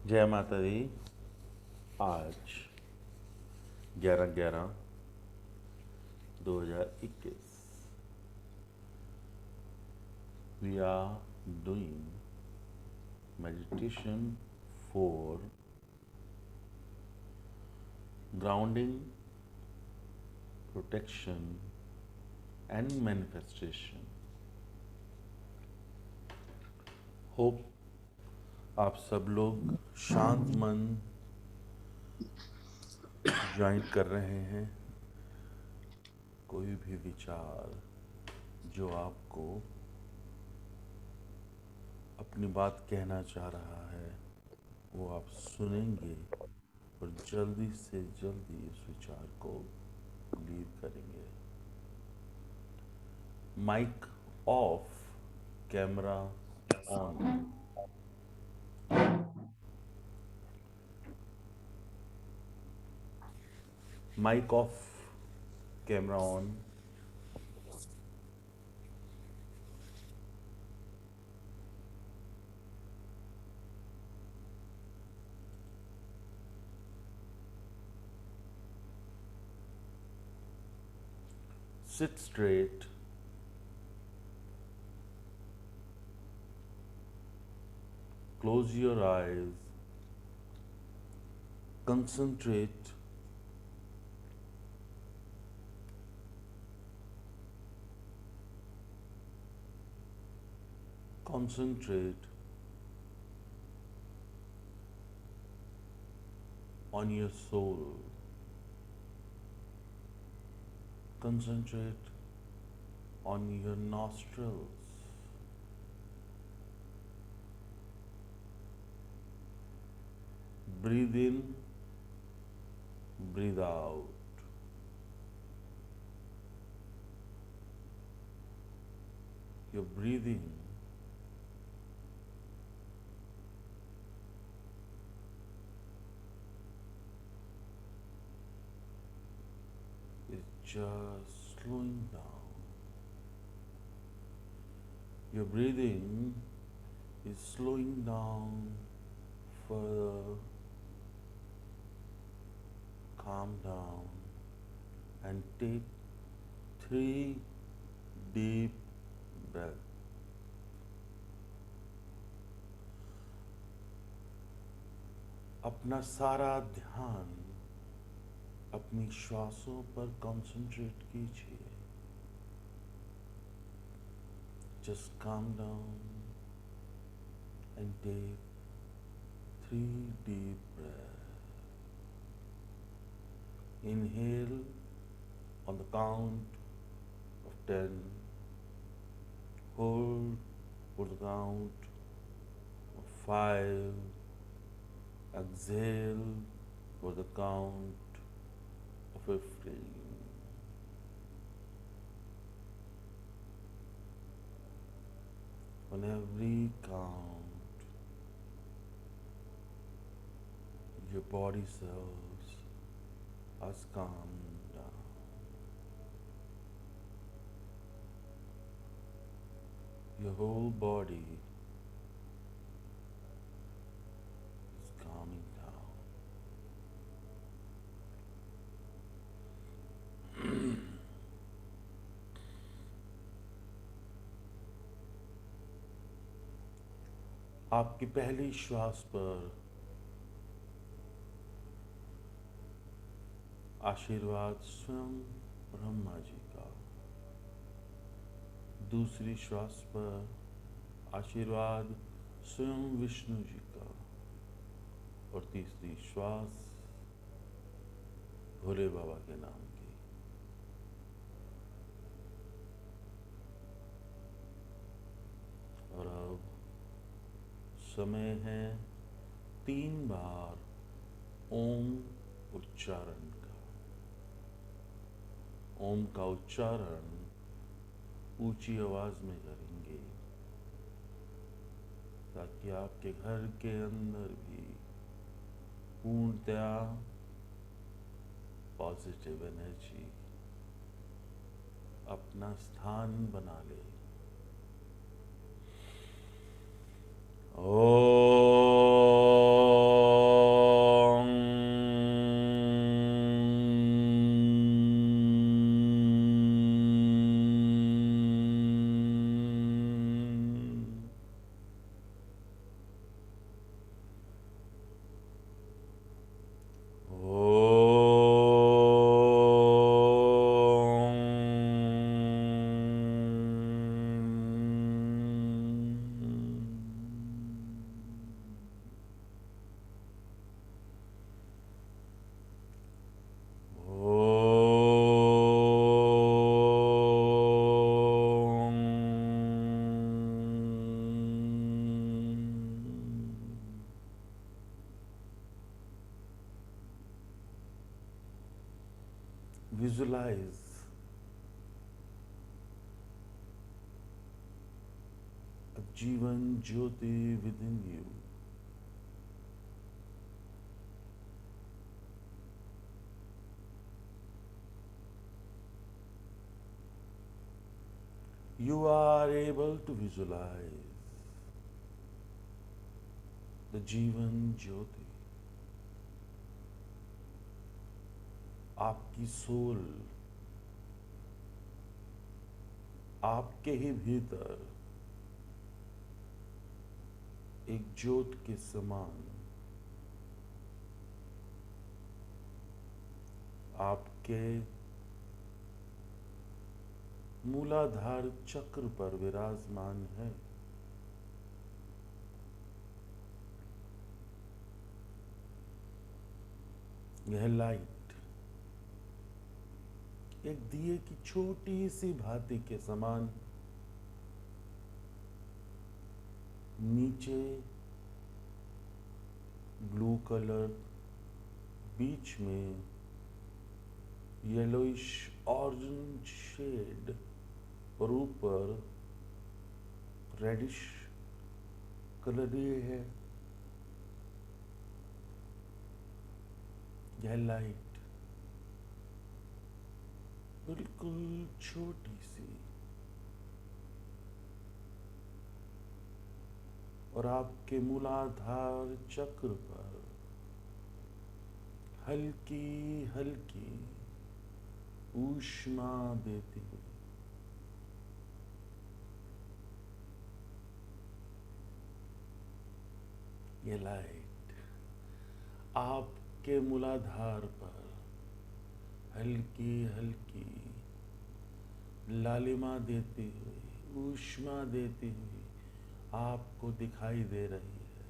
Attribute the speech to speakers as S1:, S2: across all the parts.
S1: जय माता दी। आज 11/11/2021 we are doing meditation for grounding, protection and manifestation. Hope आप सब लोग शांत मन ज्वाइन कर रहे हैं। कोई भी विचार जो आपको अपनी बात कहना चाह रहा है वो आप सुनेंगे और जल्दी से जल्दी इस विचार को लीव करेंगे। Mic off, camera on. Mic off, camera on. Sit straight. Close your eyes. Concentrate concentrate on your soul. Concentrate on your nostrils. Breathe in, breathe out. Your breathing is just slowing down. Your breathing is slowing down further. Calm down and take 3 deep breaths. अपना सारा ध्यान अपनी श्वासों पर concentrate कीजिए। Just calm down and take 3 deep breaths. Inhale on the count of 10. Hold for the count of 5. Exhale for the count of 15. On every count, your body cells are calmed down. Your whole body is calming down. आपकी पहली श्वास पर आशीर्वाद स्वयं ब्रह्मा जी का, दूसरी श्वास पर आशीर्वाद स्वयं विष्णु जी का और तीसरी श्वास भोले बाबा के नाम की। और अब समय है 3 बार ओम उच्चारण का। ओम का उच्चारण ऊंची आवाज में करेंगे ताकि आपके घर के अंदर भी पूर्णतया पॉजिटिव एनर्जी अपना स्थान बना ले। ओ visualize a Jivan Jyoti within you. You are able to visualize the Jivan Jyoti, आपकी सोल आपके ही भीतर एक ज्योत के समान आपके मूलाधार चक्र पर विराजमान है। यह लाइट एक दिए की छोटी सी भांति के समान नीचे ब्लू कलर, बीच में येलोइश ऑरेंज शेड और ऊपर रेडिश कलर ये है। यह लाइट बिल्कुल छोटी सी और आपके मूलाधार चक्र पर हल्की हल्की ऊष्मा देती हुई ये लाइट आपके मूलाधार पर हल्की हल्की लालिमा देती हुई, ऊष्मा देती हुई आपको दिखाई दे रही है।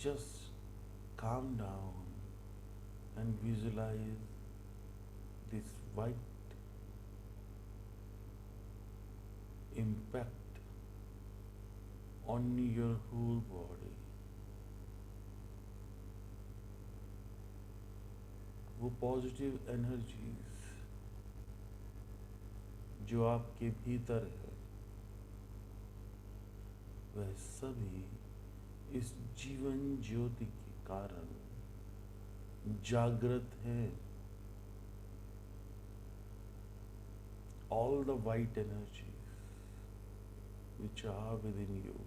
S1: Just calm down and visualize this white impact on your whole body. वो पॉजिटिव एनर्जीज जो आपके भीतर है वह सभी इस जीवन ज्योति के कारण जागृत है। All the white energies which are within you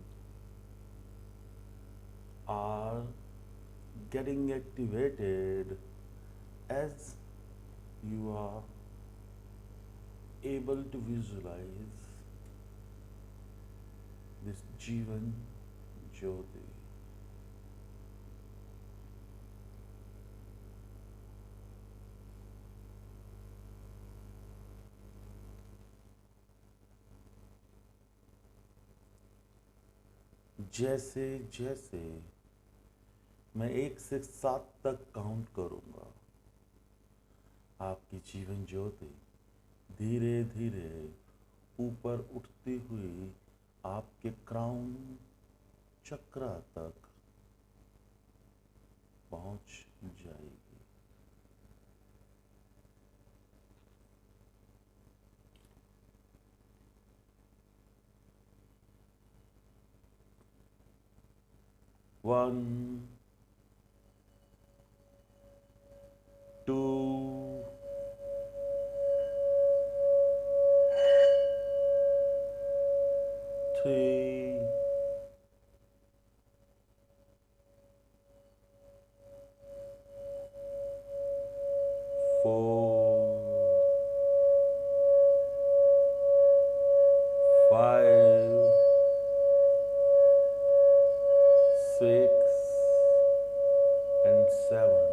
S1: are getting activated as you are able to visualize this Jivan Jyoti. जैसे जैसे मैं 1 से 7 तक काउंट करूंगा, आपकी जीवन ज्योति धीरे धीरे ऊपर उठती हुई आपके क्राउन चक्र तक पहुंच जाएगी। One, 2, 3, 4, 5, 6 and 7।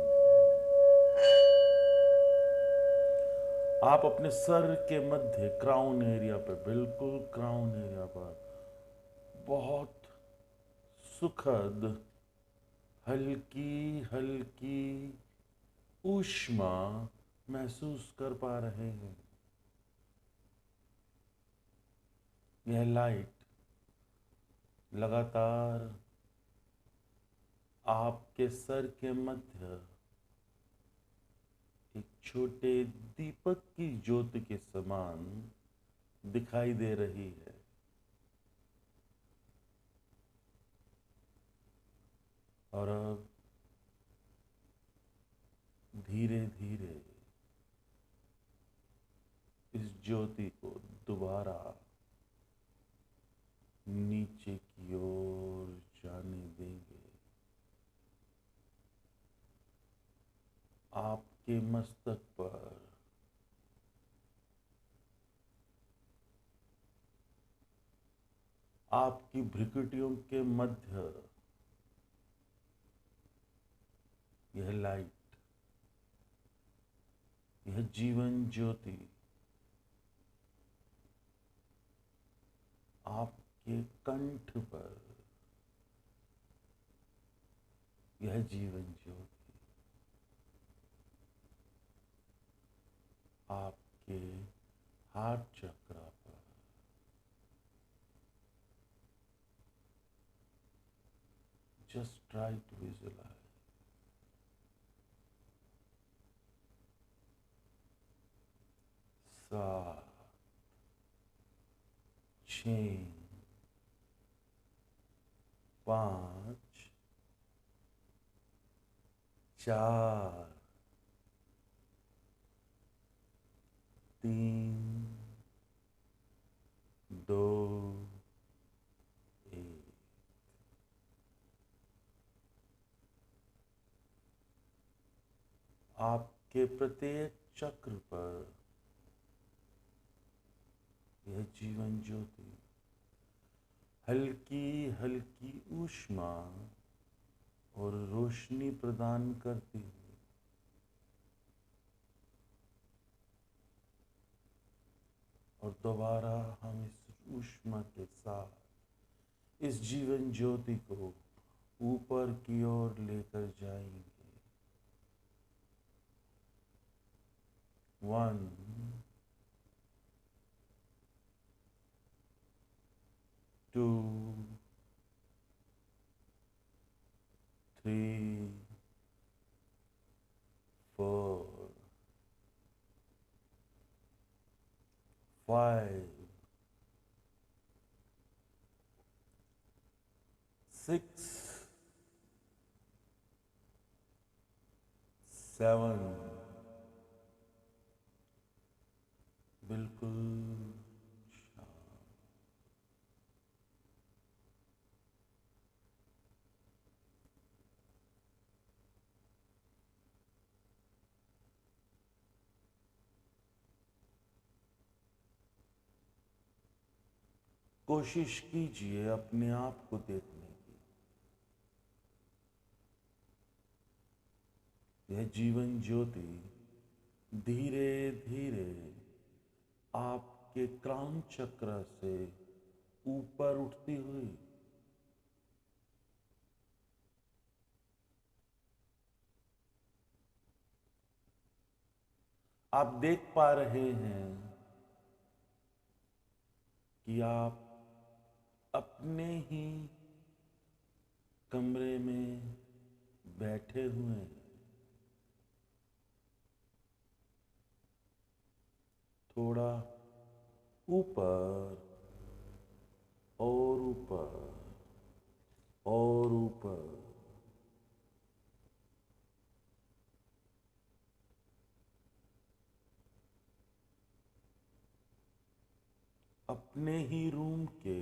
S1: आप अपने सर के मध्य क्राउन एरिया पर, बिल्कुल क्राउन एरिया पर बहुत सुखद हल्की हल्की ऊष्मा महसूस कर पा रहे हैं। यह लाइट लगातार आपके सर के मध्य छोटे दीपक की ज्योति के समान दिखाई दे रही है। और अब धीरे धीरे इस ज्योति को दोबारा नीचे की ओर जाने देंगे। आपके मस्तक पर आपकी भ्रुकुटियों के मध्य यह लाइट, यह जीवन ज्योति आपके कंठ पर, यह जीवन ज्योति आपके हार्ट चक्र पर, just try to visualize. 7, 6, 5, 4, 3, 2, 1। आपके प्रत्येक चक्र पर यह जीवन ज्योति हल्की हल्की ऊष्मा और रोशनी प्रदान करती है। और दोबारा हम इस ऊष्मा के साथ इस जीवन ज्योति को ऊपर की ओर लेकर जाएंगे। 1, 2, 3, 4, 5, 6, 7। बिल्कुल शांत। कोशिश कीजिए अपने आप को देखने की। यह जीवन ज्योति धीरे धीरे आपके क्राउन चक्र से ऊपर उठती हुई आप देख पा रहे हैं कि आप अपने ही कमरे में बैठे हुए हैं। थोड़ा ऊपर और ऊपर और ऊपर। अपने ही रूम के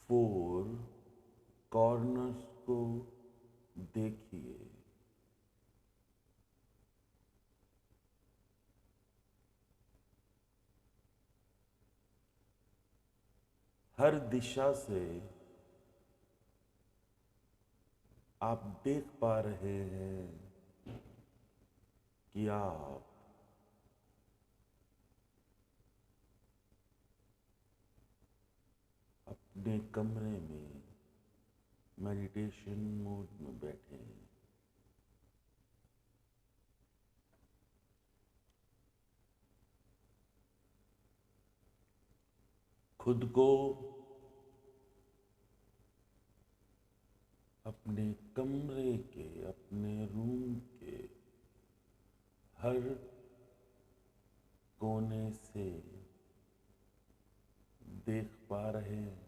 S1: 4 कॉर्नर्स को देखिए। हर दिशा से आप देख पा रहे हैं कि आप अपने कमरे में मेडिटेशन मोड में बैठे हैं। खुद को अपने कमरे के, अपने रूम के हर कोने से देख पा रहे हैं।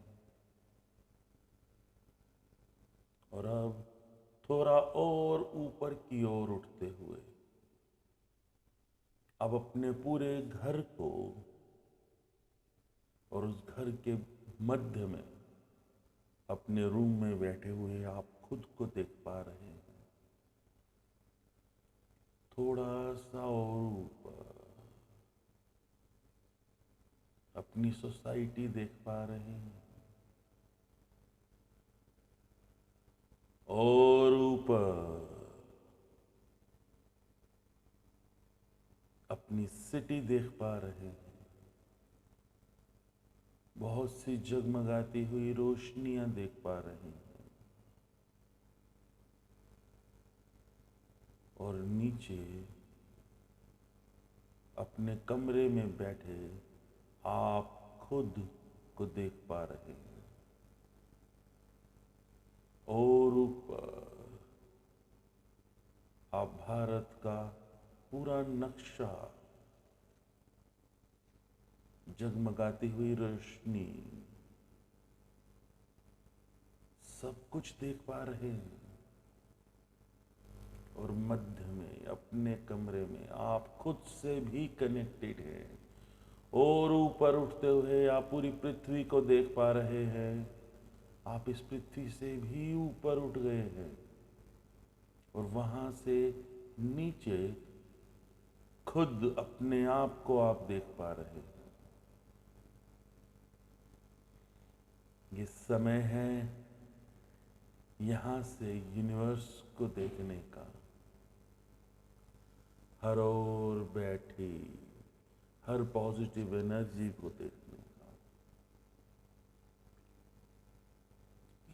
S1: और अब थोड़ा और ऊपर की ओर उठते हुए अब अपने पूरे घर को और उस घर के मध्य में अपने रूम में बैठे हुए आप खुद को देख पा रहे हैं। थोड़ा सा और ऊपर अपनी सोसाइटी देख पा रहे हैं। और ऊपर अपनी सिटी देख पा रहे हैं। बहुत सी जगमगाती हुई रोशनियां देख पा रहे हैं। और नीचे अपने कमरे में बैठे आप खुद को देख पा रहे हैं। और ऊपर आप भारत का पूरा नक्शा, जगमगाती हुई रोशनी, सब कुछ देख पा रहे हैं। और मध्य में अपने कमरे में आप खुद से भी कनेक्टेड हैं। और ऊपर उठते हुए आप पूरी पृथ्वी को देख पा रहे हैं। आप इस पृथ्वी से भी ऊपर उठ गए हैं और वहां से नीचे खुद अपने आप को आप देख पा रहे हैं। ये समय है यहां से यूनिवर्स को देखने का। हर ओर बैठी हर पॉजिटिव एनर्जी को देखने का।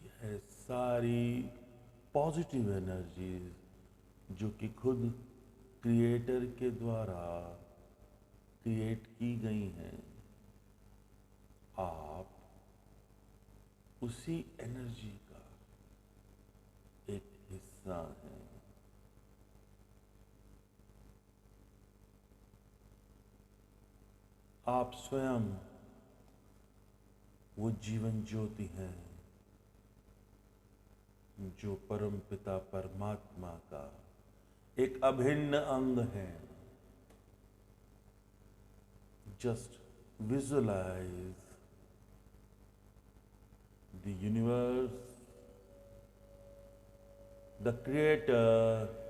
S1: यह सारी पॉजिटिव एनर्जीज जो कि खुद क्रिएटर के द्वारा क्रिएट की गई हैं, आप उसी एनर्जी का एक हिस्सा हैं। आप स्वयं वो जीवन ज्योति हैं जो परमपिता परमात्मा का एक अभिन्न अंग है। Just visualise the universe, the creator,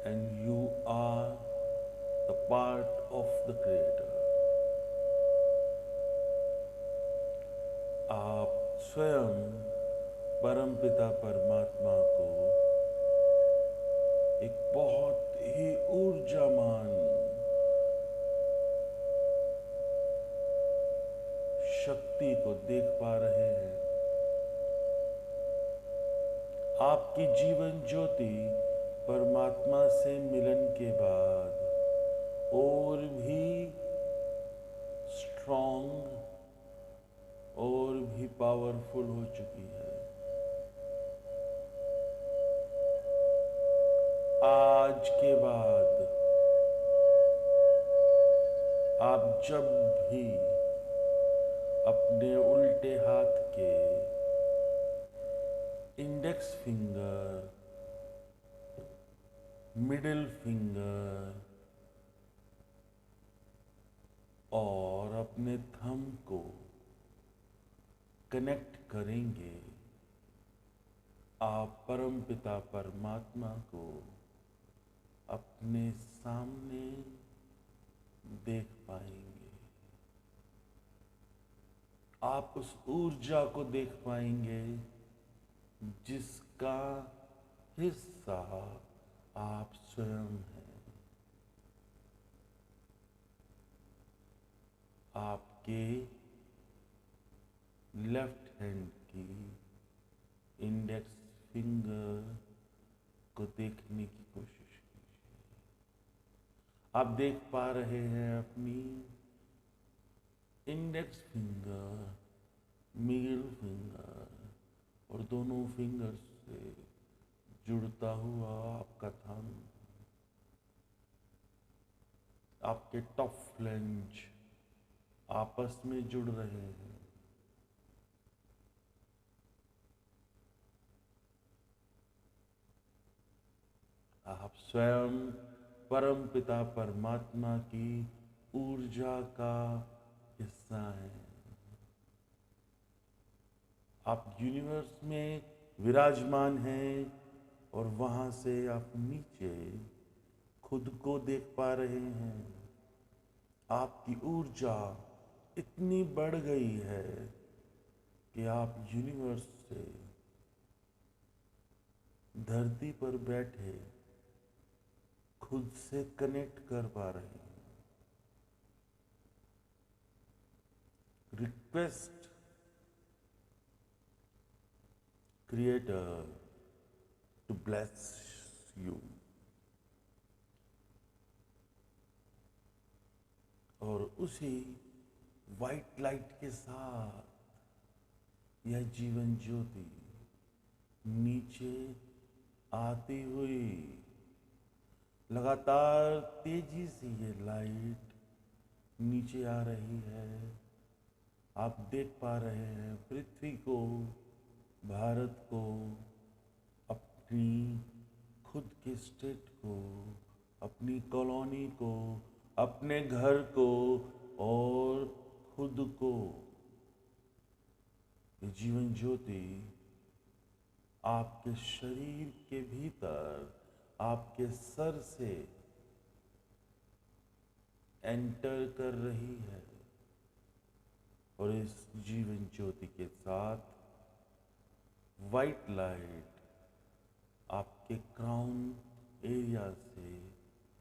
S1: and you are the part of the creator. आप स्वयं परमपिता परमात्मा को एक बहुत ही ऊर्जामान शक्ति को देख पा रहे हैं। आपकी जीवन ज्योति परमात्मा से मिलन के बाद और भी स्ट्रॉन्ग और भी पावरफुल हो चुकी है। आज के बाद आप जब भी अपने उल्टे हाथ के इंडेक्स फिंगर, मिडिल फिंगर और अपने थंब को कनेक्ट करेंगे, आप परमपिता परमात्मा को अपने सामने देख पाएंगे। आप उस ऊर्जा को देख पाएंगे जिसका हिस्सा आप स्वयं हैं। आपके लेफ्ट हैंड की इंडेक्स फिंगर को देखने की कोशिश कीजिए। आप देख पा रहे हैं अपनी इंडेक्स फिंगर, मिडिल फिंगर और दोनों फिंगर्स से जुड़ता हुआ आपका थंब, आपके टफ फ्लेंज आपस में जुड़ रहे हैं। आप स्वयं परम पिता परमात्मा की ऊर्जा का हिस्सा हैं। आप यूनिवर्स में विराजमान हैं और वहां से आप नीचे खुद को देख पा रहे हैं। आपकी ऊर्जा इतनी बढ़ गई है कि आप यूनिवर्स से धरती पर बैठे खुद से कनेक्ट कर पा रहे हैं। Request Creator to bless you। और उसी वाइट लाइट के साथ यह जीवन ज्योति नीचे आती हुई लगातार तेजी से ये लाइट नीचे आ रही है। आप देख पा रहे हैं पृथ्वी को, भारत को, अपनी खुद के स्टेट को, अपनी कॉलोनी को, अपने घर को और खुद को। ये जीवन ज्योति आपके शरीर के भीतर, आपके सर से एंटर कर रही है और इस जीवन ज्योति के साथ वाइट लाइट आपके क्राउन एरिया से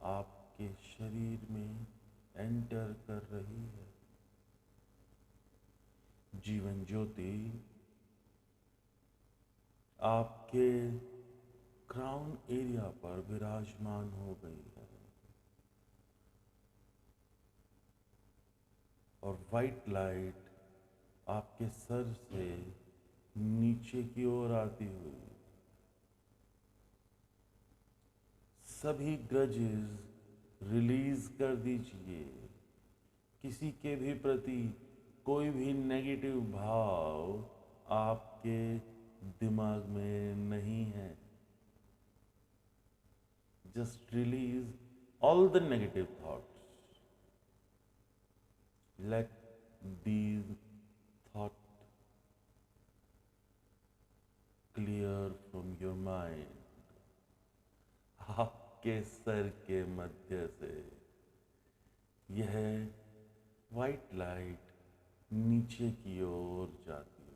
S1: आपके शरीर में एंटर कर रही है। जीवन ज्योति आपके क्राउन एरिया पर विराजमान हो गई है और वाइट लाइट आपके सर से नीचे की ओर आती हुई सभी ग्रजेस रिलीज कर दीजिए। किसी के भी प्रति कोई भी नेगेटिव भाव आपके दिमाग में नहीं है। Just release all the negative thoughts. Let these thought clear from your mind. आपके सर के मध्य से यह वाइट लाइट नीचे की ओर जाती है।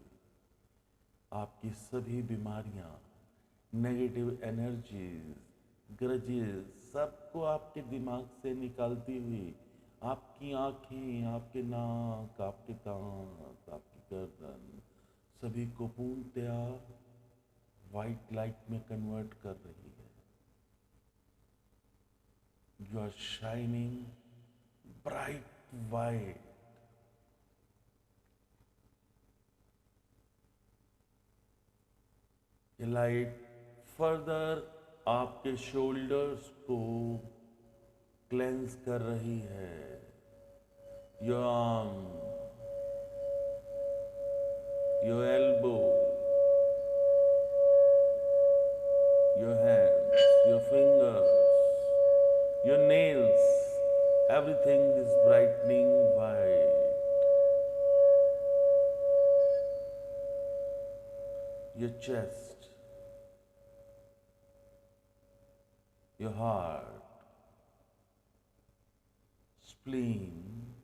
S1: आपकी सभी बीमारियां, नेगेटिव एनर्जीज, ग्रजेस सबको आपके दिमाग से निकालती हुई आपकी आंखें, आपके नाक, आपके दांत, आपकी गर्दन सभी को पूर्णतया वाइट लाइट में कन्वर्ट कर रही है। You are shining bright white. ये लाइट फर्दर आपके शोल्डर्स को क्लेंस कर रही है। Your arm, your elbow, your hands, your fingers, your nails, everything is brightening white. Your chest, your heart, spleen,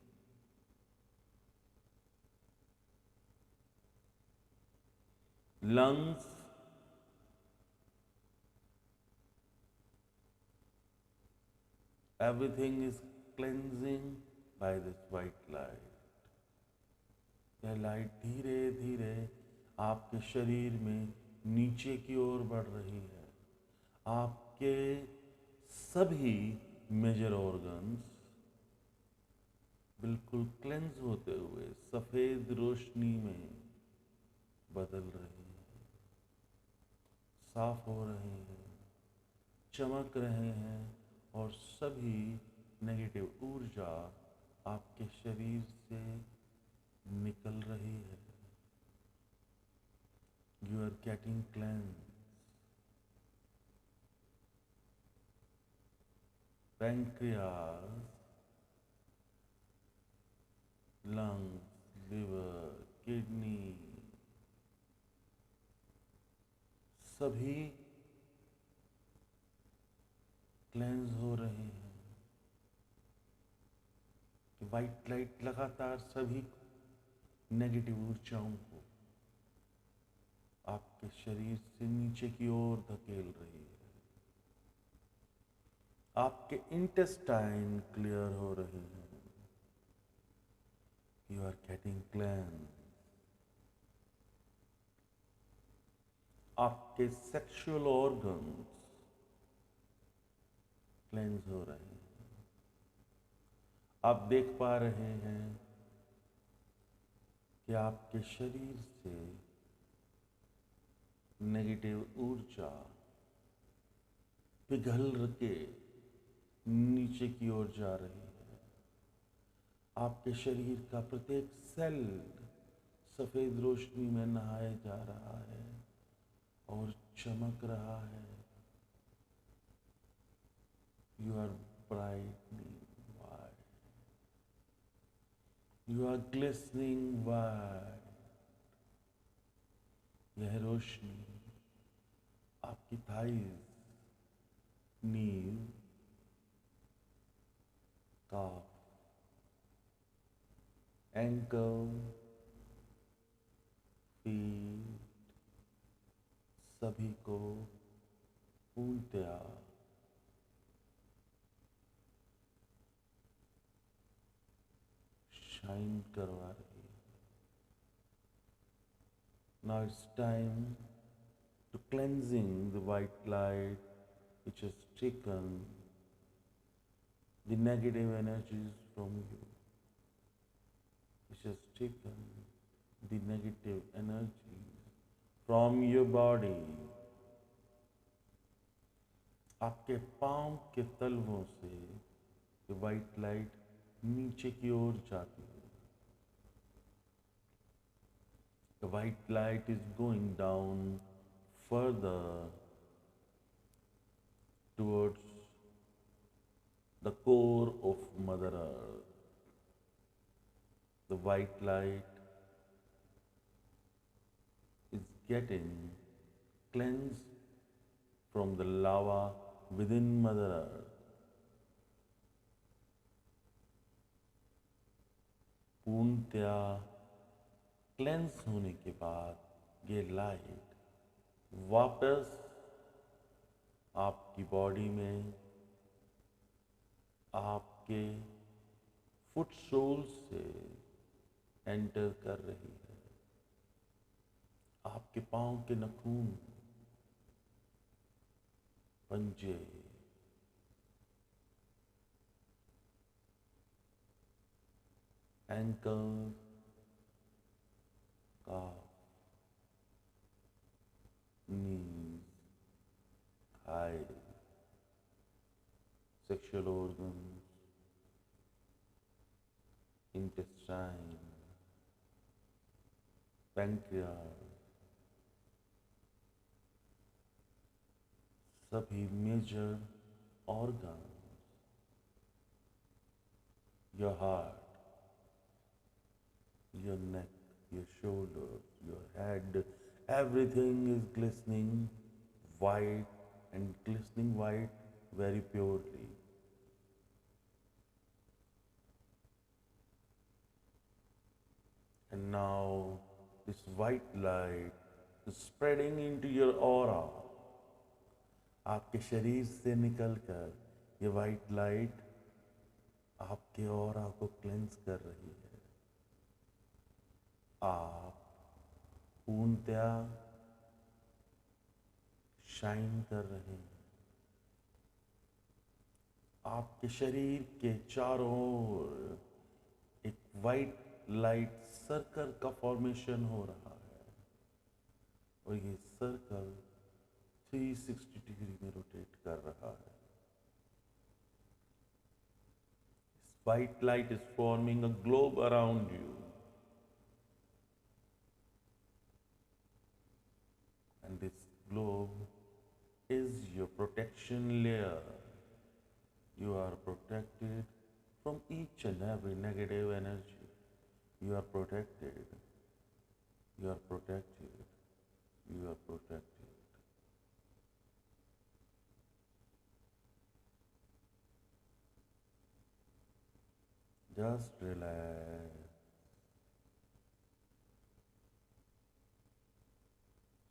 S1: lungs, everything is cleansing by this white light. यह light धीरे धीरे आपके शरीर में नीचे की ओर बढ़ रही है। आपके सभी मेजर ऑर्गन्स बिल्कुल क्लेंस होते हुए सफेद रोशनी में बदल रही है। साफ हो रहे हैं, चमक रहे हैं और सभी नेगेटिव ऊर्जा आपके शरीर से निकल रही है। You are getting cleanse. Pancreas, lungs, liver, kidney सभी क्लेंस हो रहे हैं। कि वाइट लाइट लगातार सभी नेगेटिव ऊर्जाओं को आपके शरीर से नीचे की ओर धकेल रही है। आपके इंटेस्टाइन क्लियर हो रहे हैं। You are getting cleanse. आपके सेक्सुअल ऑर्गन्स क्लेंस हो रहे हैं। आप देख पा रहे हैं कि आपके शरीर से नेगेटिव ऊर्जा पिघल के नीचे की ओर जा रही है। आपके शरीर का प्रत्येक सेल सफेद रोशनी में नहाया जा रहा है और चमक रहा है। You are brightening white, you are glistening white. यह रोशनी आपकी thighs, knees, calf, ankle, feet सभी को पूर्णतया शाइन करवा रही है। Now it's time to cleansing the white light which has taken the negative energies from you, which has taken the negative energies from your body. आपके पांव के तलवों से ये वाइट लाइट नीचे की ओर जाती है। The white light is going down further towards the core of Mother Earth. The white light is getting cleansed from the lava within Mother Earth. पूर्णतया क्लेंस होने के बाद ये लाइट वापस आपकी बॉडी में आपके फुट सोल्स से एंटर कर रही है। आपके पांव के नाखून, पंजे, ankle, calf, knees, thighs, sexual organs, intestine, pancreas, सभी major organs, your heart, your neck, your shoulders, your head, everything is glistening white and glistening white very purely. And now this white light is spreading into your aura. आपके शरीर से निकलकर ये white light आपके aura को cleanse कर रही है। आप पूर्णतया शाइन कर रहे हैं। आपके शरीर के चारों ओर एक वाइट लाइट सर्कल का फॉर्मेशन हो रहा है और ये सर्कल 360 डिग्री में रोटेट कर रहा है. White light is forming a globe around you. And this globe is your protection layer. You are protected from each and every negative energy. You are protected. You are protected. You are protected. Just relax.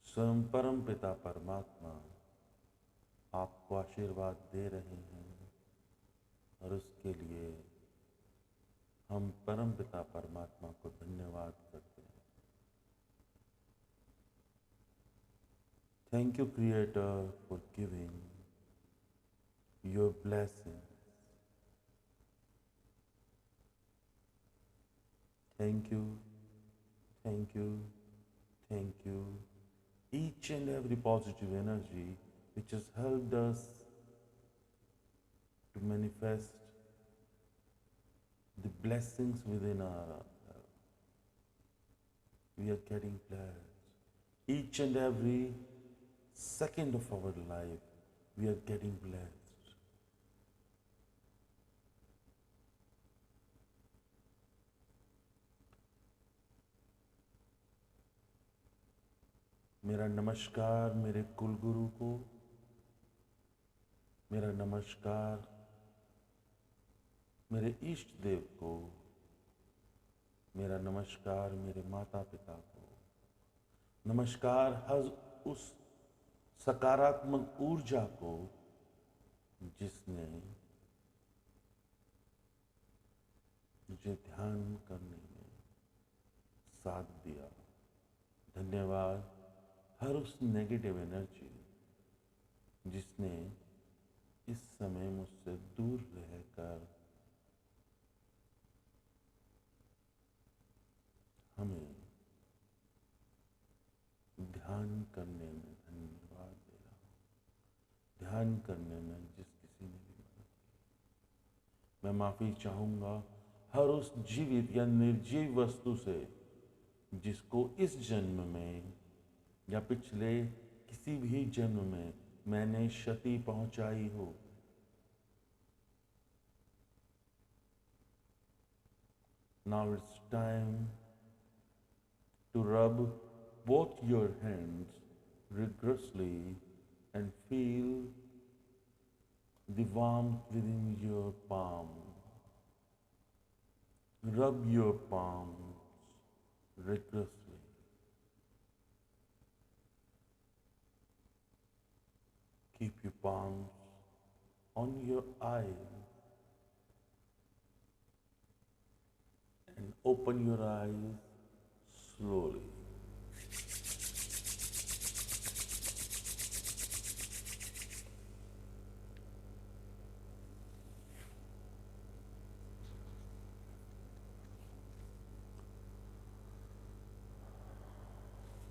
S1: स्वयं परम पिता परमात्मा आपको आशीर्वाद दे रहे हैं और उसके लिए हम परम पिता परमात्मा को धन्यवाद करते हैं. Thank you, Creator, for giving your blessings. Thank you, thank you, thank you. Each and every positive energy which has helped us to manifest the blessings within our. We are getting blessed. Each and every second of our life, we are getting blessed. मेरा नमस्कार मेरे कुलगुरु को, मेरा नमस्कार मेरे इष्ट देव को, मेरा नमस्कार मेरे माता पिता को, नमस्कार हर उस सकारात्मक ऊर्जा को जिसने मुझे ध्यान करने में साथ दिया. धन्यवाद हर उस नेगेटिव एनर्जी जिसने इस समय मुझसे दूर रहकर हमें ध्यान करने में धन्यवाद दे रहा हूँ. ध्यान करने में जिस किसी ने भी मदद की, मैं माफ़ी चाहूँगा हर उस जीवित या निर्जीव वस्तु से जिसको इस जन्म में या पिछले किसी भी जन्म में मैंने क्षति पहुंचाई हो. Now it's time to rub both your hands rigorously and feel the warmth within your palm. Rub your palms rigorously. Keep your palms on your eyes and open your eyes slowly.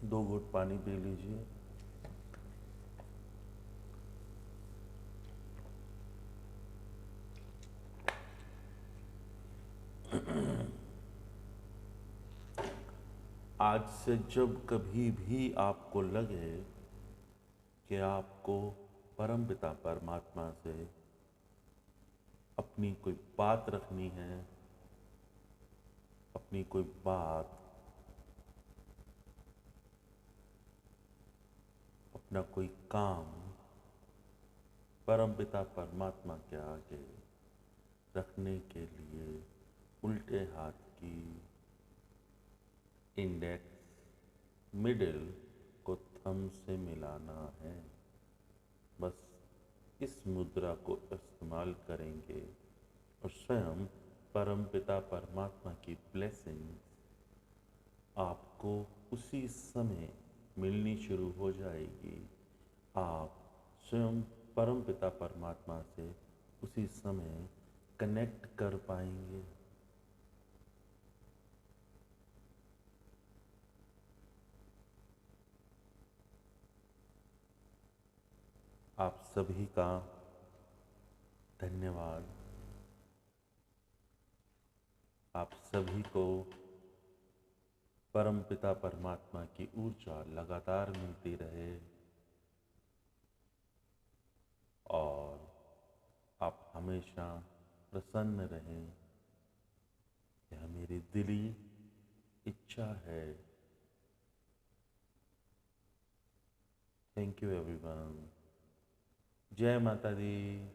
S1: दो घूंट पानी P लीजिए. आज से जब कभी भी आपको लगे कि आपको परमपिता परमात्मा से अपनी कोई बात रखनी है, अपनी कोई बात, अपना कोई काम परमपिता परमात्मा के आगे रखने के लिए उल्टे हाथ की इंडेक्स मिडिल को थंब से मिलाना है. बस इस मुद्रा को इस्तेमाल करेंगे और स्वयं परमपिता परमात्मा की ब्लेसिंग्स आपको उसी समय मिलनी शुरू हो जाएगी. आप स्वयं परमपिता परमात्मा से उसी समय कनेक्ट कर पाएंगे. आप सभी का धन्यवाद। आप सभी को परमपिता परमात्मा की ऊर्जा लगातार मिलती रहे और आप हमेशा प्रसन्न रहें। यह मेरी दिली इच्छा है। Thank you everyone. जय माता दी।